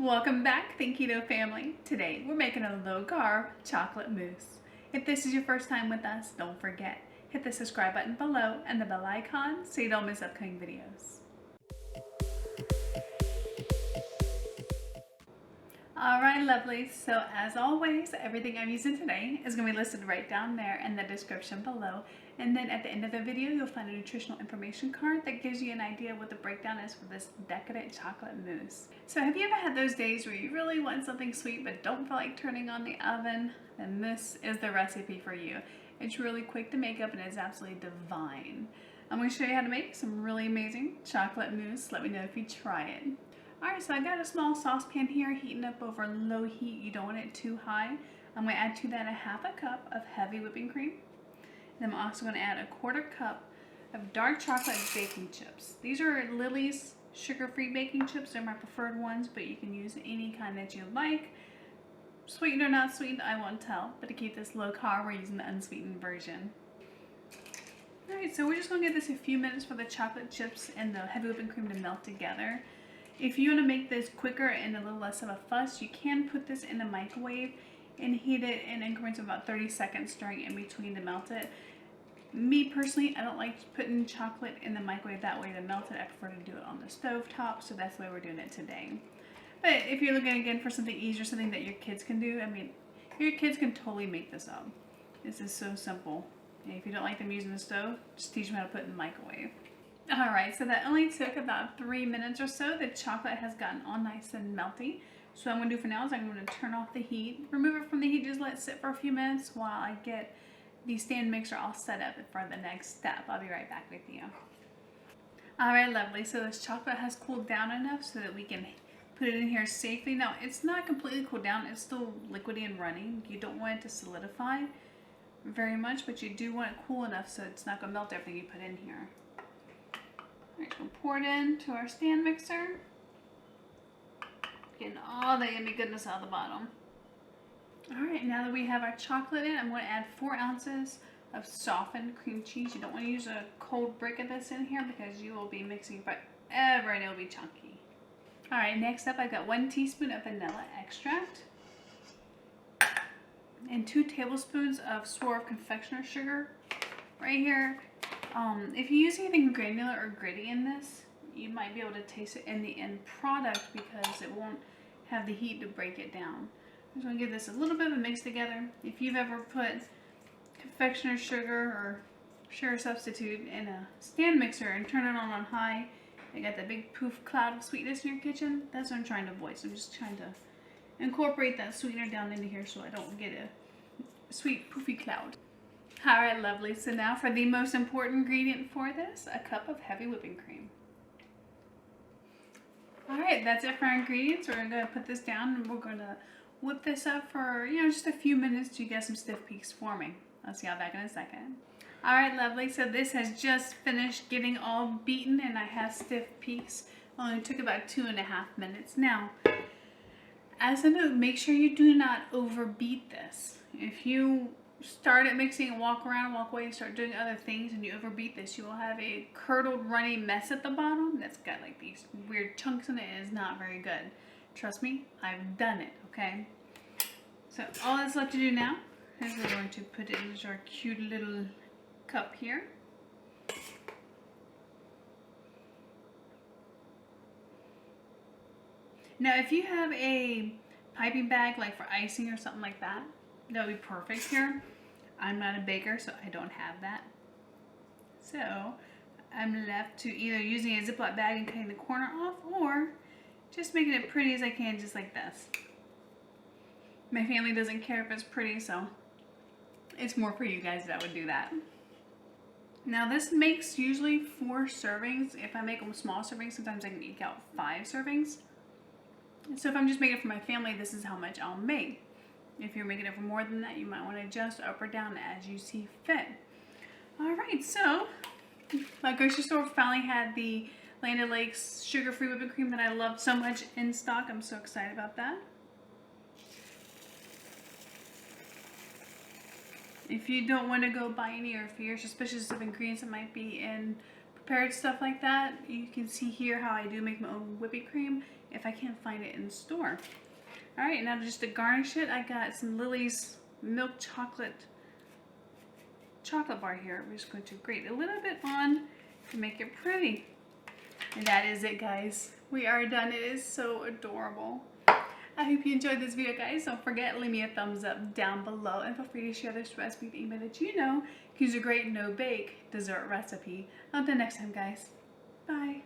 Welcome back, the Keto family. Today we're making a low-carb chocolate mousse. If this is your first time with us, don't forget, hit the subscribe button below and the bell icon so you don't miss upcoming videos. Alright lovely, so as always, everything I'm using today is going to be listed right down there in the description below. And then at the end of the video, you'll find a nutritional information card that gives you an idea what the breakdown is for this Decadent chocolate mousse. So have you ever had those days where you really want something sweet but don't feel like turning on the oven? Then this is the recipe for you. It's really quick to make up and it's absolutely divine. I'm going to show you how to make some really amazing chocolate mousse. Let me know if you try it. Alright, so I got a small saucepan here heating up over low heat. You don't want it too high. I'm going to add to that a half a cup of heavy whipping cream. And I'm also going to add a quarter cup of dark chocolate baking chips. These are Lily's sugar-free baking chips. They're my preferred ones, but you can use any kind that you like. Sweetened or not sweetened, I won't tell. But to keep this low carb, we're using the unsweetened version. Alright, so we're just going to give this a few minutes for the chocolate chips and the heavy whipping cream to melt together. If you want to make this quicker and a little less of a fuss, you can put this in the microwave and heat it in increments of about 30 seconds, stirring in between to melt it. Me personally, I don't like putting chocolate in the microwave that way to melt it. I prefer to do it on the stove top, so that's the way we're doing it today. But if you're looking again for something easier, something that your kids can do, I mean, your kids can totally make this up. This is so simple. And if you don't like them using the stove, just teach them how to put it in the microwave. Alright, so that only took about 3 minutes or so. The chocolate has gotten all nice and melty. So what I'm going to do for now is I'm going to turn off the heat, remove it from the heat, just let it sit for a few minutes while I get the stand mixer all set up for the next step. I'll be right back with you. Alright, lovely. So this chocolate has cooled down enough so that we can put it in here safely. Now, it's not completely cooled down. It's still liquidy and running. You don't want it to solidify very much, but you do want it cool enough so it's not going to melt everything you put in here. Alright, we'll pour it into our stand mixer. Getting all the yummy goodness out of the bottom. Alright, now that we have our chocolate in, I'm going to add 4 ounces of softened cream cheese. You don't want to use a cold brick of this in here because you will be mixing forever and it will be chunky. Alright, next up I've got 1 teaspoon of vanilla extract and 2 tablespoons of swerve confectioner sugar right here. If you use anything granular or gritty in this, you might be able to taste it in the end product because it won't have the heat to break it down. I'm just going to give this a little bit of a mix together. If you've ever put confectioner sugar or sugar substitute in a stand mixer and turn it on high, you got that big poof cloud of sweetness in your kitchen. That's what I'm trying to avoid. So I'm just trying to incorporate that sweetener down into here so I don't get a sweet poofy cloud. Alright, lovely. So now for the most important ingredient for this, a cup of heavy whipping cream. Alright, that's it for our ingredients. We're going to put this down and we're going to whip this up for, just a few minutes to get some stiff peaks forming. I'll see y'all back in a second. Alright, lovely. So this has just finished getting all beaten and I have stiff peaks. Only took about 2.5 minutes. Now, as a note, make sure you do not overbeat this. If you start at mixing and walk around, walk away, and start doing other things and you overbeat this, you will have a curdled, runny mess at the bottom that's got like these weird chunks in it and is not very good. Trust me, I've done it, okay? So all that's left to do now is we're going to put it into our cute little cup here. Now if you have a piping bag like for icing or something like that, that would be perfect here. I'm not a baker, so I don't have that. So I'm left to either using a Ziploc bag and cutting the corner off or just making it pretty as I can, just like this. My family doesn't care if it's pretty, so it's more for you guys that would do that. Now this makes usually 4 servings. If I make them small servings, sometimes I can eke out 5 servings. So if I'm just making it for my family, this is how much I'll make. If you're making it for more than that, you might want to adjust up or down as you see fit. Alright, so my grocery store finally had the Land O'Lakes sugar-free whipping cream that I loved so much in stock. I'm so excited about that. If you don't want to go buy any, or if you're suspicious of ingredients that might be in prepared stuff like that, you can see here how I do make my own whipping cream. if I can't find it in the store. All right, now just to garnish it, I got some Lily's milk chocolate bar here. We're just going to grate a little bit on to make it pretty. And that is it, guys. We are done. It is so adorable. I hope you enjoyed this video, guys. Don't forget, leave me a thumbs up down below and feel free to share this recipe with anybody that you know. Use a great no-bake dessert recipe. Until next time, guys. Bye.